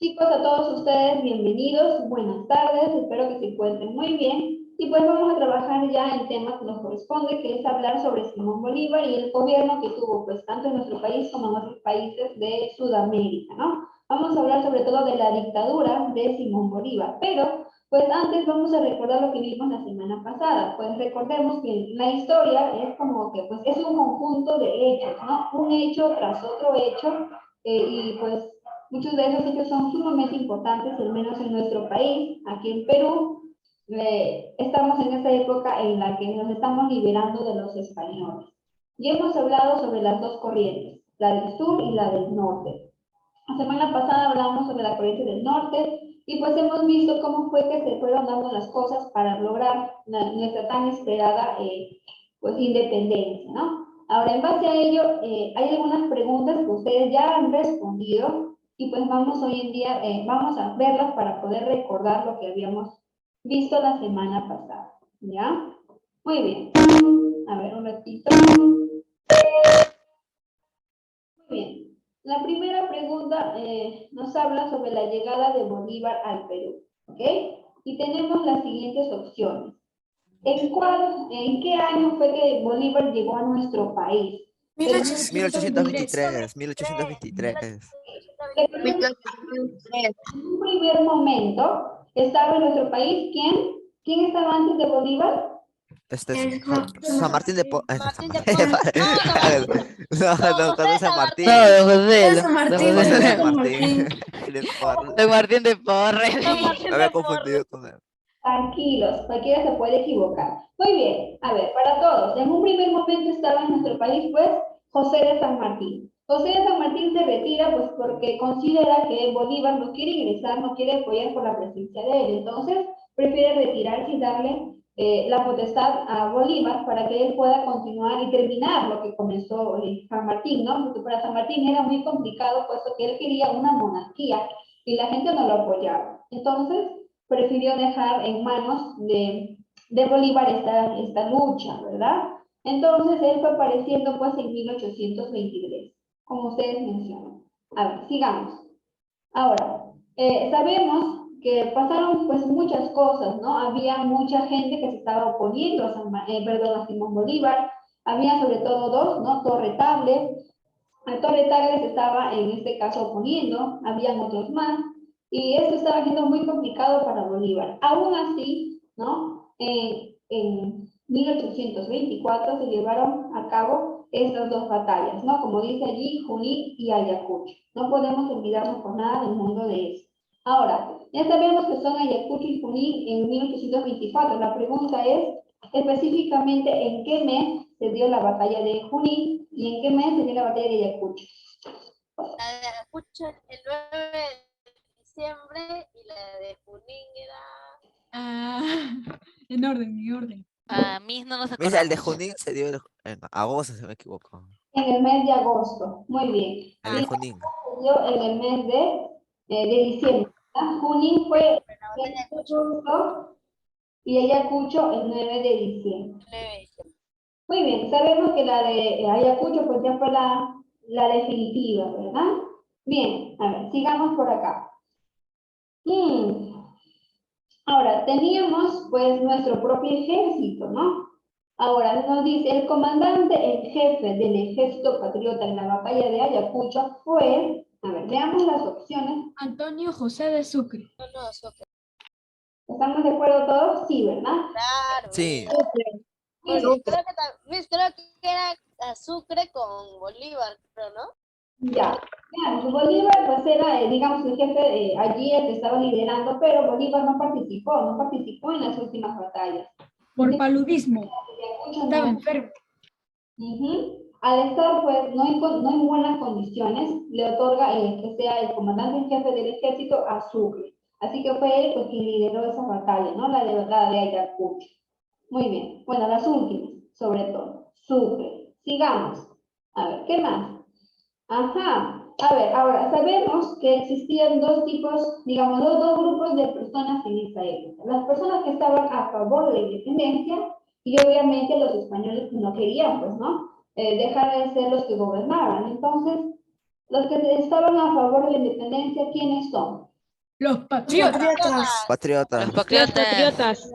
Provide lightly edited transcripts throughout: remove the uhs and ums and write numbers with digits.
Chicos, a todos ustedes, bienvenidos, buenas tardes, espero que se encuentren muy bien. Y pues vamos a trabajar ya en tema que nos corresponde, que es hablar sobre Simón Bolívar y el gobierno que tuvo, pues tanto en nuestro país como en otros países de Sudamérica, ¿no? Vamos a hablar sobre todo de la dictadura de Simón Bolívar, pero pues antes vamos a recordar lo que vimos la semana pasada. Pues recordemos que la historia es como que pues es un conjunto de hechos, ¿no? Un hecho tras otro hecho, y pues muchos de esos hechos son sumamente importantes, al menos en nuestro país, aquí en Perú. Estamos en esta época en la que nos estamos liberando de los españoles. Y hemos hablado sobre las dos corrientes, la del sur y la del norte. La semana pasada hablamos sobre la corriente del norte y pues hemos visto cómo fue que se fueron dando las cosas para lograr nuestra tan esperada pues independencia, ¿no? Ahora, en base a ello, hay algunas preguntas que ustedes ya han respondido y pues vamos hoy en día, vamos a verlas para poder recordar lo que habíamos visto la semana pasada, ¿ya? Muy bien. A ver, un ratito. Muy bien. La primera pregunta nos habla sobre la llegada de Bolívar al Perú, ¿ok? Y tenemos las siguientes opciones. ¿En qué año fue que Bolívar llegó a nuestro país? Pero 1823, 1823. en un primer momento estaba en nuestro país, ¿quién? ¿Quién estaba antes de Bolívar? Este es San Martín de San Martín de Martín. Porres. No, San Martín. No, José José de San San No, Martín. Martín. don José, San don Martín, José de José, San Martín. Martín. De Porres. don Martín de Porres. San Martín Me había de Porres. confundido con él. Tranquilos, cualquiera se puede equivocar. Muy bien, a ver, para todos, en un primer momento estaba en nuestro país, pues, José de San Martín. José de San Martín se retira, pues, porque considera que Bolívar no quiere ingresar, no quiere apoyar por la presencia de él. Entonces, prefiere retirarse y darle la potestad a Bolívar para que él pueda continuar y terminar lo que comenzó San Martín, ¿no? Porque para San Martín era muy complicado, puesto que él quería una monarquía y la gente no lo apoyaba. Entonces, prefirió dejar en manos de Bolívar esta lucha, ¿verdad? Entonces él fue apareciendo pues en 1823, como ustedes mencionan. A ver, sigamos. Ahora, sabemos que pasaron pues muchas cosas, ¿no? Había mucha gente que se estaba oponiendo a Simón Bolívar, había sobre todo dos, ¿no? Torre Tagle, a Torre Tagle se estaba en este caso oponiendo, habían otros más, y esto estaba siendo muy complicado para Bolívar. Aún así, ¿no? En 1824 se llevaron a cabo estas dos batallas, ¿no? Como dice allí, Junín y Ayacucho. No podemos olvidarnos por nada del mundo de eso. Ahora, ya sabemos que son Ayacucho y Junín en 1824. La pregunta es, específicamente, ¿en qué mes se dio la batalla de Junín y en qué mes se dio la batalla de Ayacucho? La de Ayacucho el 9 de diciembre y la de Junín era... En orden, en orden. A mí no nos Mira, el de acordamos. Junín se dio en agosto, si no me equivoco. En el mes de agosto. Muy bien. El de Ah, Y Junín. se dio en el mes de diciembre, ¿verdad? Junín fue diciembre, la batalla el de 7 de Ayacucho agosto y Ayacucho el 9 de diciembre. el 9 de diciembre. Muy bien, sabemos que la de Ayacucho pues ya fue la definitiva, ¿verdad? Bien, a ver, sigamos por acá. Ahora, teníamos pues nuestro propio ejército, ¿no? Ahora nos dice, el comandante en jefe del ejército patriota en la batalla de Ayacucho fue, a ver, veamos las opciones. Antonio José de Sucre. No, no, Sucre. ¿Estamos de acuerdo todos? Sí, ¿verdad? Claro, Sí, Muy Miss, bien, creo que era Sucre con Bolívar, creo, ¿no? ya. Veamos, Bolívar pues era, digamos, el jefe allí, el que estaba liderando, pero Bolívar no participó en las últimas batallas. Por Entonces, paludismo. Ayacucho Estaba no. enfermo. Al estar pues no en buenas condiciones, le otorga que sea el comandante en jefe del ejército a Sucre. Así que fue él pues, quien lideró esa batalla, ¿no? La de Ayacucho. Muy bien. Bueno, las últimas, sobre todo. Sucre. Sigamos. A ver, ¿qué más? Ajá. A ver, ahora sabemos que existían dos tipos, digamos, dos grupos de personas en esa época. Las personas que estaban a favor de la independencia y obviamente los españoles que no querían, pues, ¿no? Dejar de ser los que gobernaban. Entonces, Los que estaban a favor de la independencia, ¿quiénes son? Los patriotas. Patriotas. Los patriotas.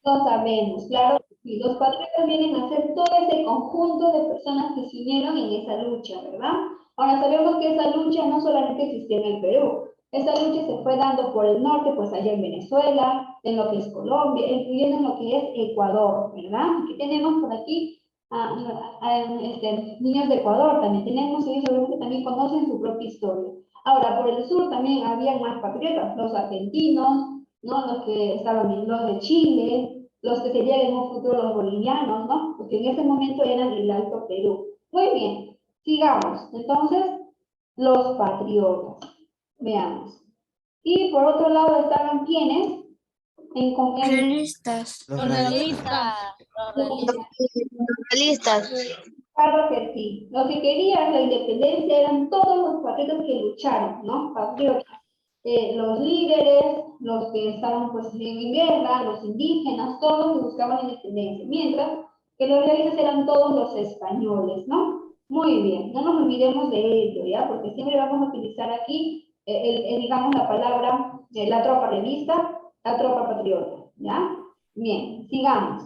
Lo sabemos, claro que sí. Los patriotas vienen a ser todo ese conjunto de personas que se unieron en esa lucha, ¿verdad? Ahora sabemos que esa lucha no solamente existía en el Perú, esa lucha se fue dando por el norte, pues allá en Venezuela, en lo que es Colombia, incluyendo en lo que es Ecuador, ¿verdad? Aquí tenemos por aquí niños de Ecuador, también tenemos, ellos seguramente también conocen su propia historia. Ahora, por el sur también había más patriotas, los argentinos, ¿no? Los que estaban en los de Chile, los que serían en un futuro los bolivianos, ¿no? Porque en ese momento eran el Alto Perú. Muy bien, sigamos. Entonces, los patriotas. Veamos. Y por otro lado estaban quienes Realistas. Los Los realistas. realistas. Realistas. Claro que sí. Los que querían la independencia eran todos los patriotas que lucharon, ¿no? Patriotas. Los líderes, los que estaban pues en guerra, los indígenas, todos que buscaban la independencia, mientras que los realistas eran todos los españoles, ¿no? Muy bien, no nos olvidemos de ello, ¿ya? Porque siempre vamos a utilizar aquí, digamos, la palabra, la tropa realista, la tropa patriota, ¿ya? Bien, sigamos.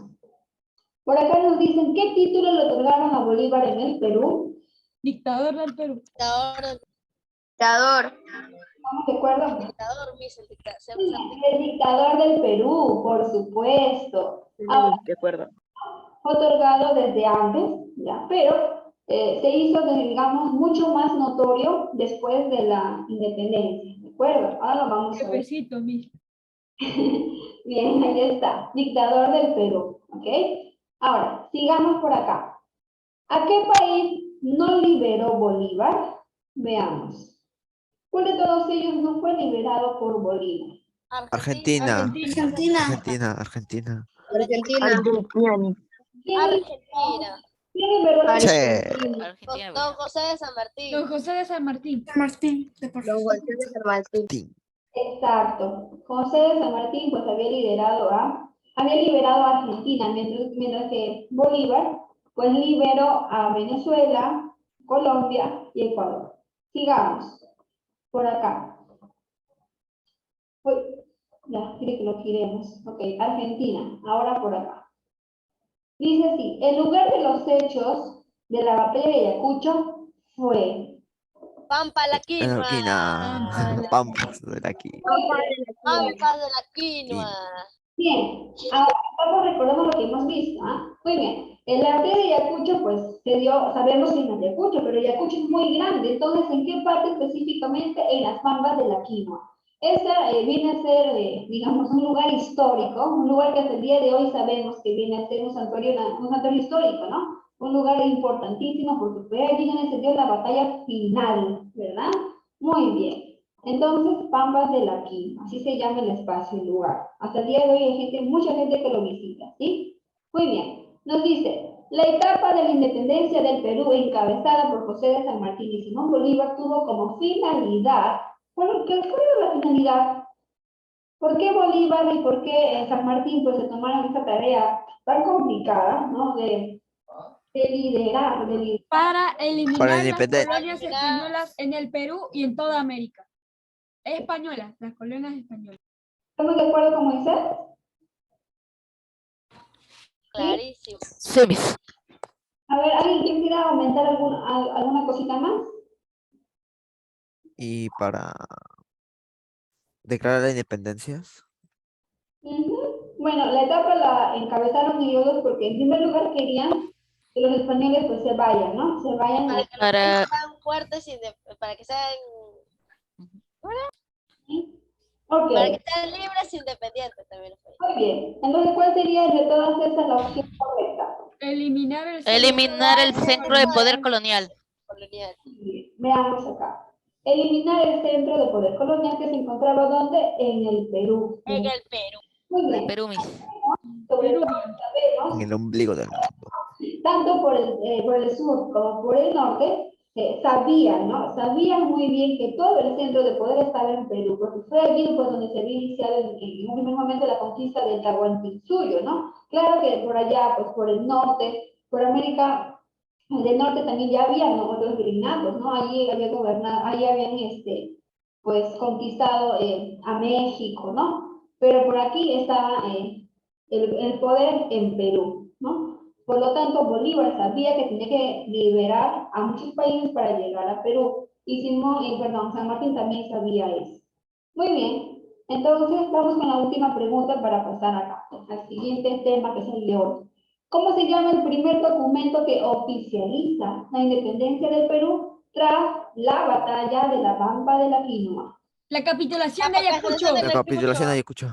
Por acá nos dicen, ¿qué título le otorgaron a Bolívar en el Perú? Dictador del Perú. Dictador. ¿Estamos de acuerdo? Dictador, Miss, el dictador. El dictador del Perú, por supuesto. Ahora, De acuerdo. fue otorgado desde antes, ¿ya? Pero se hizo, digamos, mucho más notorio después de la independencia, ¿de acuerdo? Ahora lo vamos a ver. Jefecito, mis. Bien, ahí está, dictador del Perú, ¿ok? Ahora, sigamos por acá. ¿A qué país no liberó Bolívar? Veamos. ¿Cuál de todos ellos no fue liberado por Bolívar? Argentina. Argentina. Argentina. Argentina. ¿Quién liberó a Sí. Argentina. Don José de San Martín. Don José de San Martín. Martín. Los golpes de San Martín. Sí. Exacto. José de San Martín pues había liberado a Argentina, mientras que Bolívar pues liberó a Venezuela, Colombia y Ecuador. Sigamos. Por acá. Uy, ya, quiere que lo giremos. Ok, Argentina. Ahora por acá. Dice así, el lugar de los hechos de la batalla de Ayacucho fue Pampa la En quinoa. la quina. Pampas de aquí. Pampa de la quinoa. bien. Ahora vamos recordando lo que hemos visto. Muy bien. En la batalla de Ayacucho, pues se dio, sabemos que es en Ayacucho, pero Ayacucho es muy grande. Entonces, ¿en qué parte específicamente? En las Pampas de la quinoa. Esa viene a ser, digamos, un lugar histórico, un lugar que hasta el día de hoy sabemos que viene a ser un santuario histórico, ¿no? Un lugar importantísimo porque fue allí donde se dio la batalla final, ¿verdad? Muy bien. Entonces, Pampas de la Quinoa, así se llama el espacio, el lugar. Hasta el día de hoy hay gente, mucha gente que lo visita, ¿sí? Muy bien. Nos dice, la etapa de la independencia del Perú, encabezada por José de San Martín y Simón Bolívar, tuvo como finalidad, bueno, ¿qué fue la finalidad? ¿Por qué Bolívar y por qué San Martín pues se tomaron esta tarea tan complicada, ¿no? De liderar, Para eliminar Para la las independencia. colonias españolas en el Perú y en toda América. Españolas, las colonias españolas. ¿Estamos de acuerdo con Moisés? Clarísimo. Sí, Miss. A ver, ¿alguien quisiera aumentar alguna cosita más? Y para declarar la independencia. Bueno, la etapa la encabezaron ellos porque en primer lugar querían que los españoles pues se vayan, ¿no? Se vayan Para a... que los Para- países sean fuertes y para que sean Ok, para que sean libres e independientes también los países. muy bien. Entonces, ¿cuál sería de todas estas la opción correcta? Eliminar el eliminar el centro de poder colonial. Colonial. Bien, veamos acá. Eliminar el centro de poder colonial que se encontraba ¿dónde? En el Perú. En el Perú. Muy El bien. Perú, Miss. Sobre Perú. todo sabemos En el ombligo del mundo. tanto por el sur como por el norte, sabían, ¿no? Sabían muy bien que todo el centro de poder estaba en Perú, porque fue allí pues, donde se había iniciado en un primer momento la conquista del Tahuantinsuyo, ¿no? Claro que por allá, pues por el norte, por América del norte también ya habían, ¿no?, otros virreinatos, ¿no? Allí había gobernado, allí habían, pues, conquistado a México, ¿no? Pero por aquí estaba el poder en Perú, ¿no? Por lo tanto, Bolívar sabía que tenía que liberar a muchos países para llegar a Perú. Y San Martín también sabía eso. Muy bien. Entonces, vamos con la última pregunta para pasar acá, al siguiente tema, que es el de hoy. ¿Cómo se llama el primer documento que oficializa la independencia del Perú tras la batalla de la Pampa de la Quinoa? La capitulación La de Ayacucho. capitulación de La capitulación de Ayacucho.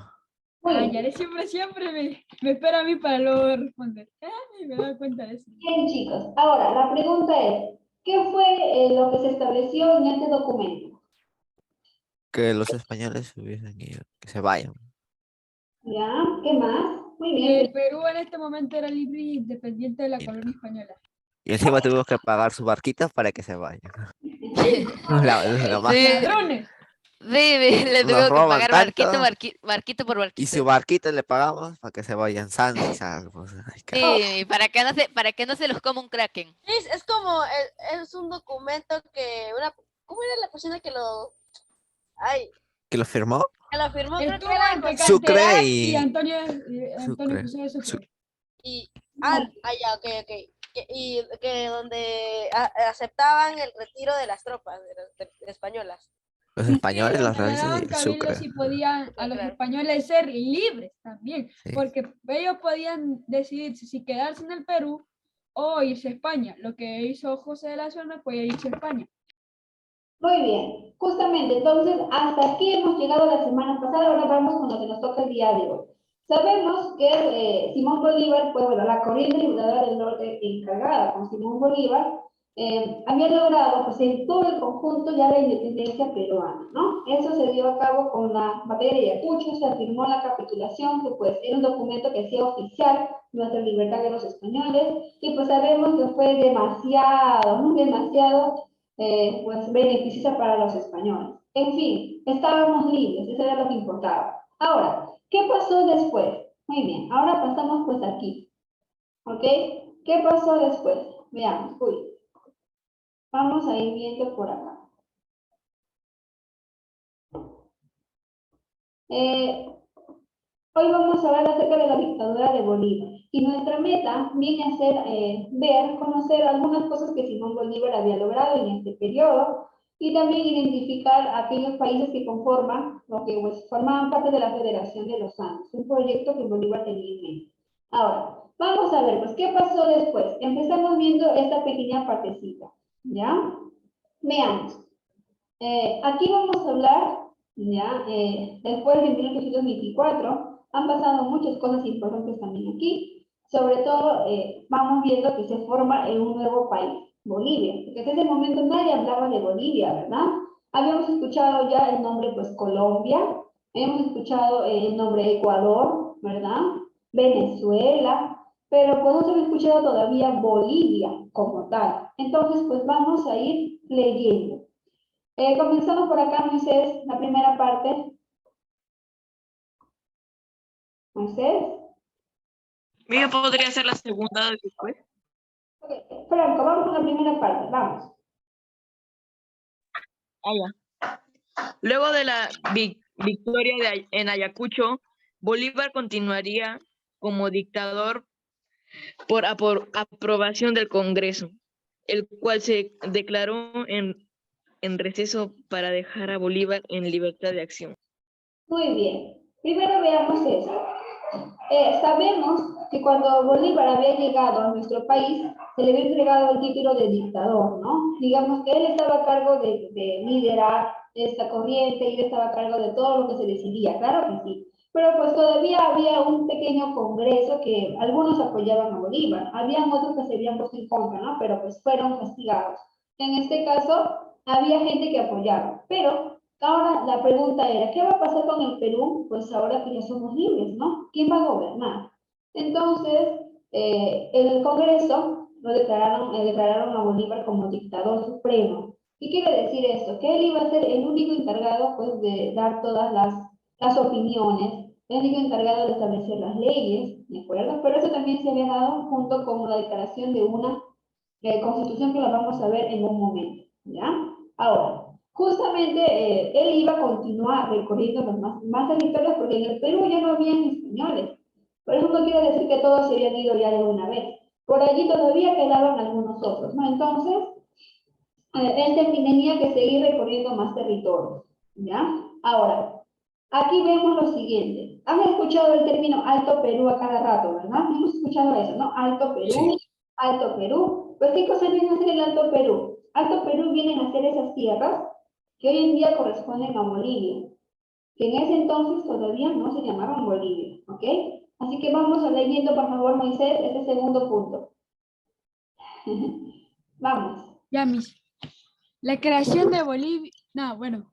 Muy Ay, bien. ya siempre me espera a mí para luego responder. Ay, me doy cuenta de eso. Bien, chicos. Ahora, la pregunta es, ¿qué fue lo que se estableció en este documento? Que los españoles hubiesen ido, que se vayan. ¿Ya? ¿Qué más? Muy Que bien. el Perú en este momento era libre e independiente de la colonia española. Y encima tuvimos que pagar sus barquitas para que se vayan. La más- Sí, ¡Ladrones! sí, le Nos tuvo que roban pagar barquito, tanto. barquito por Y barquito. su barquita le pagamos para que se vayan sanos y salvos. Ay, carajo. Sí, para que no se los coma un kraken. Es como, es un documento que ¿cómo era la persona que lo, ay, ¿Que lo firmó? que lo firmó? Creo que Estuvo era entre José Sucre Canteral y y Antonio Sucre. José de Sucre. y, No, ya, ok, ok. Y que donde aceptaban el retiro de las tropas de españolas. Los Sí, españoles, los donde le reales y daban el cabildo Sucre. si podían a Claro, los claro. españoles ser libres también, Sí. porque ellos podían decidir si quedarse en el Perú o irse a España. Lo que hizo José de la Serna fue irse a España. muy bien. Justamente, entonces, hasta aquí hemos llegado la semana pasada. Ahora vamos con lo que nos toca el día de hoy. Sabemos que Simón Bolívar, pues bueno, la corriente libertadora del norte encargada con Simón Bolívar, había logrado, pues, en todo el conjunto ya la independencia peruana, ¿no? Eso se dio a cabo con la batalla de Ayacucho, se firmó la capitulación, que pues era un documento que hacía oficial nuestra libertad de los españoles, y pues sabemos que fue demasiado, muy demasiado, pues beneficiosa para los españoles. En fin, estábamos libres, eso era lo que importaba. Ahora, ¿qué pasó después? Muy bien, ahora pasamos pues aquí, ¿ok? ¿Qué pasó después? Veamos, vamos a ir viendo por acá. Hoy vamos a hablar acerca de la dictadura de Bolívar. Y nuestra meta viene a ser conocer algunas cosas que Simón Bolívar había logrado en este periodo y también identificar aquellos países que conforman, o que pues, formaban parte de la Federación de los Andes, un proyecto que Bolívar tenía en mente. Ahora, vamos a ver, pues, ¿qué pasó después? Empezamos viendo esta pequeña partecita, ¿ya? Veamos. Aquí vamos a hablar, ¿ya? Después de 1824, han pasado muchas cosas importantes también aquí. Sobre todo, vamos viendo que se forma en un nuevo país, Bolivia. Porque hasta ese momento nadie hablaba de Bolivia, ¿verdad? Habíamos escuchado ya el nombre, pues, Colombia. Hemos escuchado el nombre Ecuador, ¿verdad? Venezuela. Pero pues no se había escuchado todavía Bolivia como tal. Entonces, pues vamos a ir leyendo. Comenzamos por acá, Moisés, la primera parte. Moisés. Yo podría hacer la segunda después. Okay. Franco, vamos con la primera parte, vamos. Luego de la victoria en Ayacucho, Bolívar continuaría como dictador por aprobación del Congreso, el cual se declaró en receso para dejar a Bolívar en libertad de acción. Muy bien. Primero veamos eso. Sabemos que cuando Bolívar había llegado a nuestro país, se le había entregado el título de dictador, ¿no? Digamos que él estaba a cargo de liderar esta corriente y él estaba a cargo de todo lo que se decidía, claro que sí. Pero pues todavía había un pequeño congreso que algunos apoyaban a Bolívar, habían otros que se habían puesto en contra, ¿no? Pero pues fueron castigados. En este caso, había gente que apoyaba, pero ahora la pregunta era, ¿qué va a pasar con el Perú? Pues ahora que ya somos libres, ¿no? ¿Quién va a gobernar? Entonces, el Congreso declararon a Bolívar como dictador supremo. ¿Qué quiere decir esto? Que él iba a ser el único encargado, pues, de dar todas las opiniones, el único encargado de establecer las leyes, ¿de acuerdo? Pero eso también se había dado junto con la declaración de una constitución que la vamos a ver en un momento, ¿ya? Ahora, justamente él iba a continuar recorriendo los más territorios porque en el Perú ya no habían españoles. Por eso no quiere decir que todos se habían ido ya de una vez. Por allí todavía quedaban algunos otros, ¿no? Entonces, él tenía que seguir recorriendo más territorios, ¿ya? Ahora, aquí vemos lo siguiente. Han escuchado el término Alto Perú a cada rato, ¿verdad? Hemos escuchado eso, ¿no? Alto Perú, Sí. Alto Perú. Pues, ¿qué cosa viene a ser el Alto Perú? Alto Perú vienen a ser esas tierras que hoy en día corresponden a Bolivia, que en ese entonces todavía no se llamaban Bolivia, ¿ok? Así que vamos a leyendo, por favor, Moisés, ese segundo punto. Vamos. Ya, mis. La creación de Bolivia. No, bueno.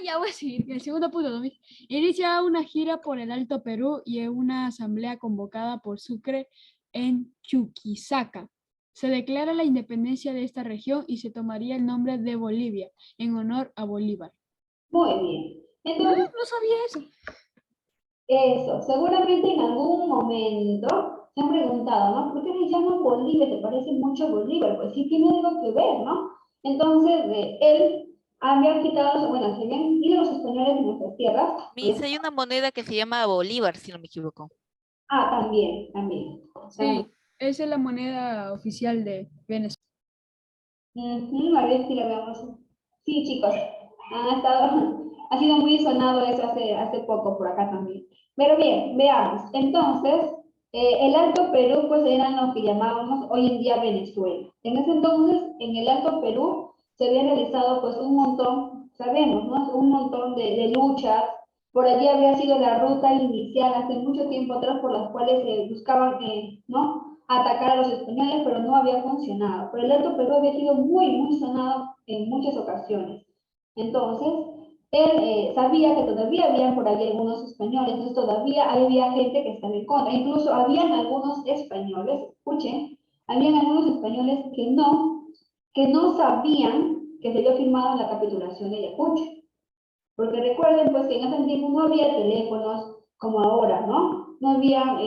Ya voy a seguir. El segundo punto, ¿no? Inicia una gira por el Alto Perú y en una asamblea convocada por Sucre en Chuquisaca. Se declara la independencia de esta región y se tomaría el nombre de Bolivia en honor a Bolívar. Muy bien. Entonces, No sabía eso. eso, seguramente en algún momento se han preguntado, ¿no? ¿Por qué le llaman Bolívar? ¿Te parece mucho Bolívar? Pues sí tiene algo que ver, ¿no? Entonces, él había quitado, bueno, se habían ido los españoles de nuestras tierras. Miss, hay una moneda que se llama Bolívar, si no me equivoco. También. Sí, esa es la moneda oficial de Venezuela. A ver si lo vemos. Sí, chicos, ha sido muy sonado eso hace poco por acá también. Pero bien, veamos. Entonces, el Alto Perú, pues eran lo que llamábamos hoy en día Venezuela. En ese entonces, en el Alto Perú, se había realizado pues un montón, sabemos, ¿no? Un montón de luchas. Por allí había sido la ruta inicial hace mucho tiempo atrás por las cuales buscaban, ¿no? Atacar a los españoles, pero no había funcionado. Pero el Alto Perú había sido muy sonado en muchas ocasiones. Entonces, él sabía que todavía había por ahí algunos españoles, entonces todavía había gente que estaba en contra. Incluso habían algunos españoles, escuchen, habían algunos españoles que no sabían que se había firmado la capitulación de Ayacucho. Porque recuerden, pues, que en ese tiempo no había teléfonos como ahora, ¿no? No había,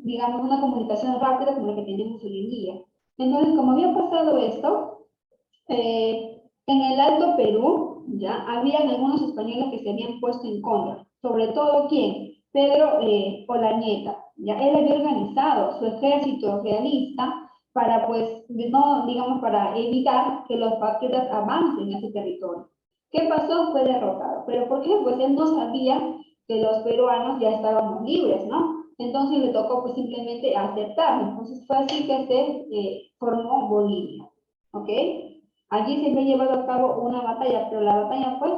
digamos, una comunicación rápida como la que tenemos hoy en día. Entonces, como había pasado esto, en el Alto Perú, ya, habían algunos españoles que se habían puesto en contra. Sobre todo, ¿quién? Pedro Olañeta. Ya, él había organizado su ejército realista para, pues, no, digamos, para evitar que los patriotas avancen a ese territorio. ¿Qué pasó? Fue derrotado. ¿Pero por qué? Pues él no sabía que los peruanos ya estábamos libres, ¿no? Entonces le tocó pues simplemente aceptarlo. Entonces fue así que se formó Bolivia, ¿ok? Allí se había llevado a cabo una batalla, pero la batalla pues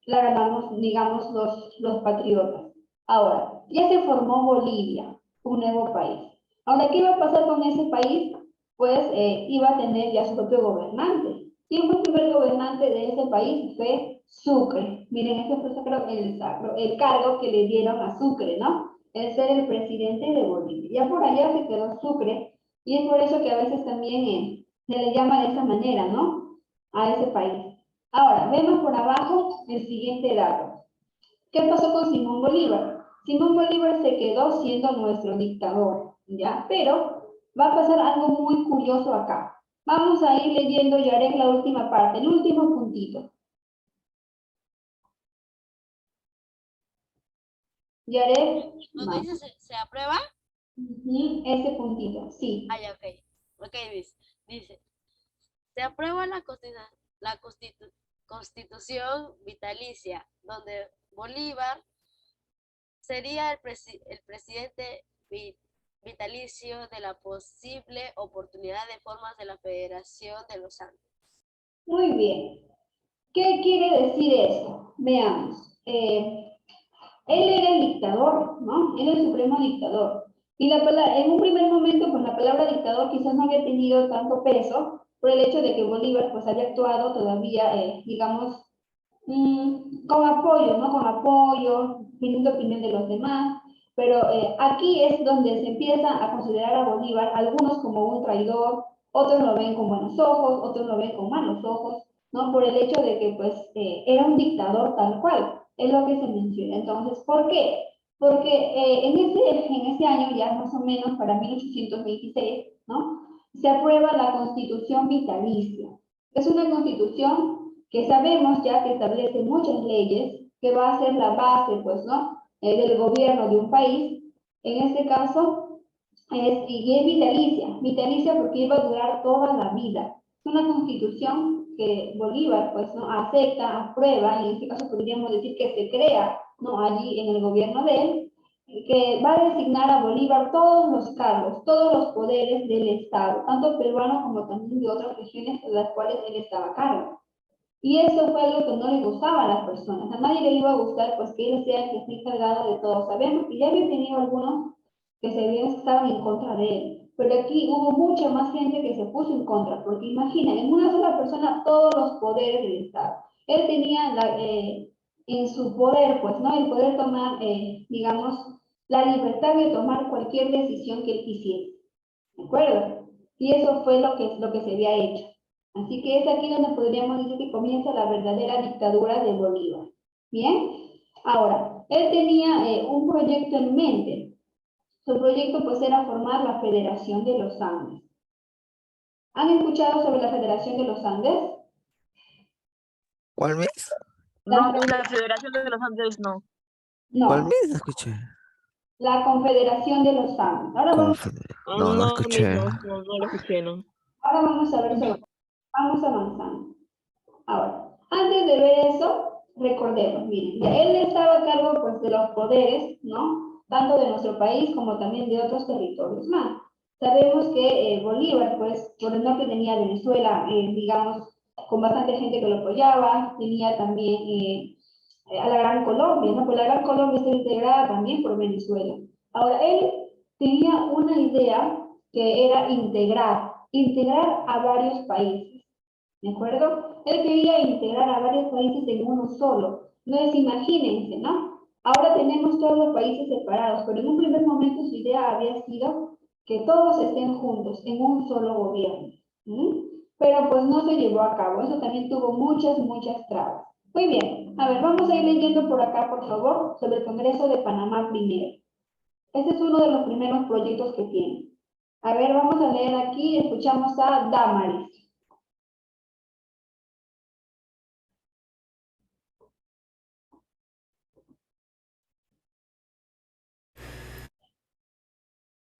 la ganamos, digamos, los patriotas. Ahora, ya se formó Bolivia, un nuevo país. Ahora, ¿qué iba a pasar con ese país? Pues iba a tener ya su propio gobernante. ¿Quién fue el primer gobernante de ese país? Fue Sucre. Miren, ese fue el cargo que le dieron a Sucre, ¿no? El ser el presidente de Bolivia. Ya por allá se quedó Sucre, y es por eso que a veces también se le llama de esa manera, ¿no? A ese país. Ahora, vemos por abajo el siguiente dato. ¿Qué pasó con Simón Bolívar? Simón Bolívar se quedó siendo nuestro dictador, ¿ya? Pero va a pasar algo muy curioso acá. Vamos a ir leyendo, Yarek, la última parte, el último puntito. Yarek, ¿Dónde dice se aprueba? ese puntito, sí. Ah, ya, ok. Ok, dice, se aprueba la Constitución vitalicia, donde Bolívar sería el presidente vitalicio de la posible oportunidad de formas de la Federación de los Andes. Muy bien. ¿Qué quiere decir eso? Veamos. Él era el dictador, ¿no? Era el supremo dictador. Y en un primer momento, pues la palabra dictador quizás no había tenido tanto peso por el hecho de que Bolívar pues había actuado todavía, digamos, con apoyo, ¿no? Con apoyo, pidiendo opinión de los demás. Pero aquí es donde se empieza a considerar a Bolívar, algunos como un traidor, otros lo ven con buenos ojos, otros lo ven con malos ojos, ¿no? Por el hecho de que, pues, era un dictador tal cual, es lo que se menciona. Entonces, ¿por qué? Porque en ese año, ya más o menos para 1826, ¿no? se aprueba la Constitución vitalicia. Es una constitución que sabemos ya que establece muchas leyes, que va a ser la base, pues, ¿no? Del gobierno de un país. En este caso, es vitalicia porque iba a durar toda la vida. Es una constitución que Bolívar, pues, ¿no? Acepta, aprueba, y en este caso podríamos decir que se crea, ¿no? Allí en el gobierno de él, que va a designar a Bolívar todos los cargos, todos los poderes del Estado, tanto peruano como también de otras regiones de las cuales él estaba a cargo. Y eso fue algo que no le gustaba a las personas. A nadie le iba a gustar pues que él sea el que esté encargado de todo. Sabemos que ya había tenido algunos que estaban en contra de él. Pero aquí hubo mucha más gente que se puso en contra, porque imagina, en una sola persona todos los poderes del Estado. Él tenía en su poder, pues, ¿no? El poder tomar, digamos, la libertad de tomar cualquier decisión que él quisiera. ¿De acuerdo? Y eso fue lo que se había hecho. Así que es aquí donde podríamos decir que comienza la verdadera dictadura de Bolívar. ¿Bien? Ahora, él tenía un proyecto en mente. Su proyecto pues era formar la Federación de los Andes. ¿Han escuchado sobre la Federación de los Andes? ¿Cuál mes? No, la Federación de los Andes no. ¿Cuál No, mes? No escuché. la Confederación de los Andes. Ahora vamos No, no escuché. No lo escuché, no. a ver sobre. Vamos avanzando. Ahora, antes de ver eso, recordemos, miren, ya él estaba a cargo pues de los poderes, ¿no? Tanto de nuestro país como también de otros territorios más. Sabemos que Bolívar, pues, por el norte tenía Venezuela, digamos, con bastante gente que lo apoyaba, tenía también a la Gran Colombia, ¿no? Pues la Gran Colombia está integrada también por Venezuela. Ahora, él tenía una idea que era integrar a varios países. ¿De acuerdo? Él quería integrar a varios países en uno solo. Entonces, imagínense, ¿no? Ahora tenemos todos los países separados, pero en un primer momento su idea había sido que todos estén juntos en un solo gobierno. Pero pues no se llevó a cabo. Eso también tuvo muchas trabas. Muy bien. A ver, vamos a ir leyendo por acá, por favor, sobre el Congreso de Panamá primero. Este es uno de los primeros proyectos que tiene. A ver, vamos a leer aquí. Escuchamos a Damaris.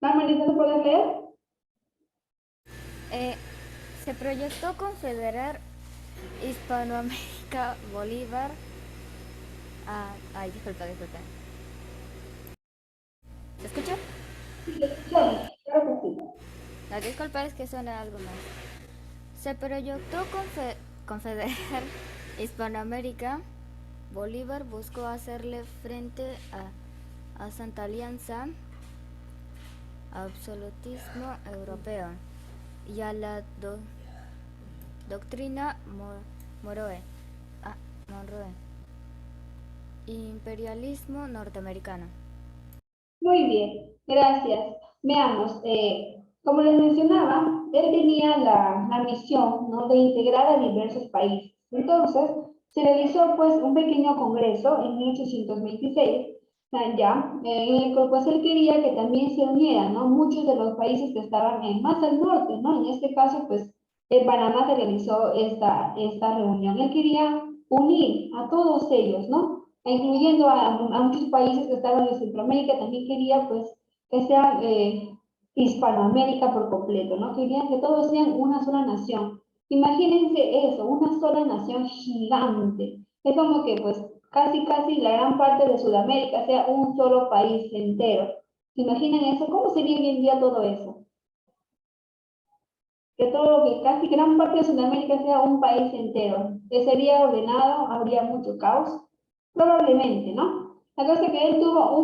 Damaris, ¿no puedes leer? Se proyectó confederar Hispanoamérica Bolívar. Ay, disculpa. ¿Se escucha? Claro que sí. La disculpa es que suena algo más. Se proyectó confederar Hispanoamérica. Bolívar buscó hacerle frente a Santa Alianza, absolutismo europeo y a la doctrina Monroe, imperialismo norteamericano. Muy bien, gracias. Veamos, como les mencionaba, él tenía la misión, ¿no?, de integrar a diversos países. Entonces, se realizó pues un pequeño congreso en 1826, ya, en el que pues él quería que también se unieran, ¿no?, muchos de los países que estaban más al norte, ¿no? En este caso, pues, en Panamá se realizó esta reunión. Él quería unir a todos ellos, ¿no?, incluyendo a muchos países que estaban en Centroamérica. También quería pues que sea Hispanoamérica por completo, ¿no? Querían que todos sean una sola nación. Imagínense eso, una sola nación gigante. Es como que pues casi la gran parte de Sudamérica sea un solo país entero. ¿Se imaginan eso? ¿Cómo sería hoy en día todo eso? Que casi gran parte de Sudamérica sea un país entero. Que sería ordenado, habría mucho caos. Probablemente, ¿no? La cosa es que él tuvo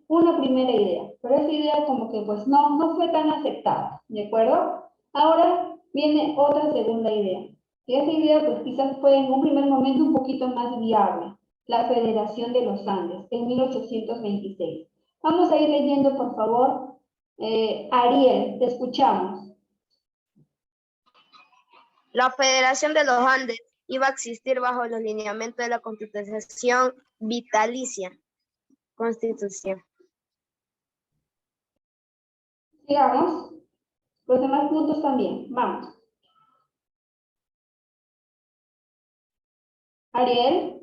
una primera idea, pero esa idea como que pues no fue tan aceptada, ¿de acuerdo? Ahora viene otra segunda idea. Y esa idea pues quizás fue en un primer momento un poquito más viable, la Federación de los Andes, en 1826. Vamos a ir leyendo, por favor. Ariel, te escuchamos. La Federación de los Andes iba a existir bajo los lineamientos de la Constitución vitalicia. Sigamos. Los demás puntos también. Vamos. Ariel.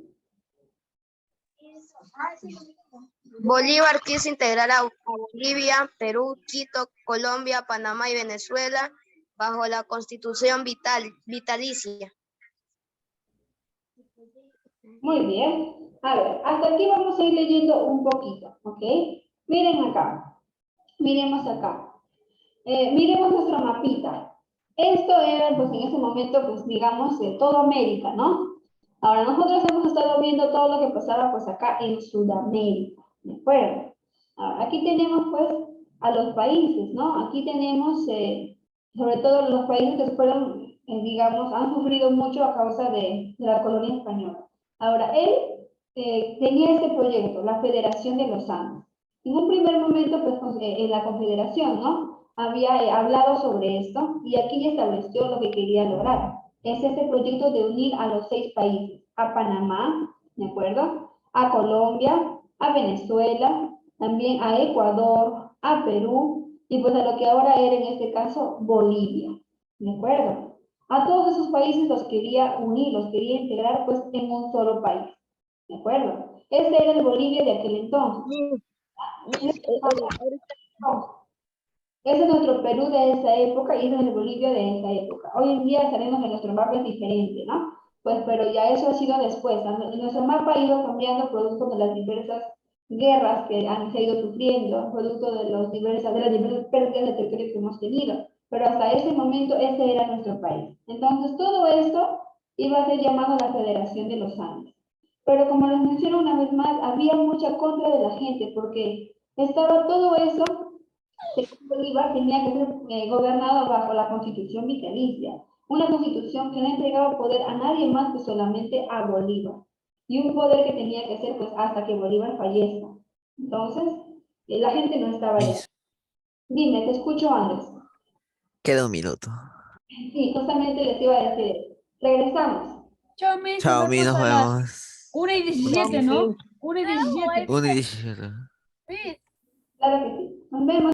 Bolívar quiso integrar a Bolivia, Perú, Quito, Colombia, Panamá y Venezuela bajo la Constitución vitalicia. Muy bien. A ver, hasta aquí vamos a ir leyendo un poquito, ¿ok? Miren acá. Miremos acá. Miremos nuestro mapita. Esto era, pues, en ese momento, pues, digamos, de toda América, ¿no? Ahora, nosotros hemos estado viendo todo lo que pasaba, pues, acá en Sudamérica, ¿de acuerdo? Ahora, aquí tenemos, pues, a los países, ¿no? Aquí tenemos, sobre todo los países que fueron, digamos, han sufrido mucho a causa de la colonia española. Ahora, él tenía este proyecto, la Federación de los Andes. En un primer momento, pues, en la Confederación, ¿no? Había hablado sobre esto y aquí estableció lo que quería lograr. Es este proyecto de unir a los 6 países, a Panamá, ¿de acuerdo? A Colombia, a Venezuela, también a Ecuador, a Perú y pues a lo que ahora era en este caso Bolivia, ¿de acuerdo? A todos esos países los quería unir, los quería integrar pues en un solo país, ¿de acuerdo? Este era el Bolivia de aquel entonces. Ese es nuestro Perú de esa época y ese es el Bolivia de esa época. Hoy en día sabemos que nuestro mapa es diferente, ¿no? Pues, pero ya eso ha sido después. Nuestro mapa ha ido cambiando producto de las diversas guerras que se ido sufriendo, producto de las diversas pérdidas de territorio que hemos tenido. Pero hasta ese momento ese era nuestro país. Entonces todo esto iba a ser llamado la Federación de los Andes. Pero como les menciono una vez más, había mucha contra de la gente porque estaba todo eso. Bolívar tenía que ser gobernado bajo la Constitución vitalicia, una constitución que no entregaba poder a nadie más que solamente a Bolívar, y un poder que tenía que ser pues hasta que Bolívar fallezca. Entonces, la gente no estaba allá. Dime, te escucho, Andrés. Queda un minuto. Sí, justamente les iba a decir, regresamos. Chao, Miss, Chao, nos mi, vemos nos a las vemos. 1:17, ¿no? 1:17. 1:17. Miss, Claro que sí. Nos vemos.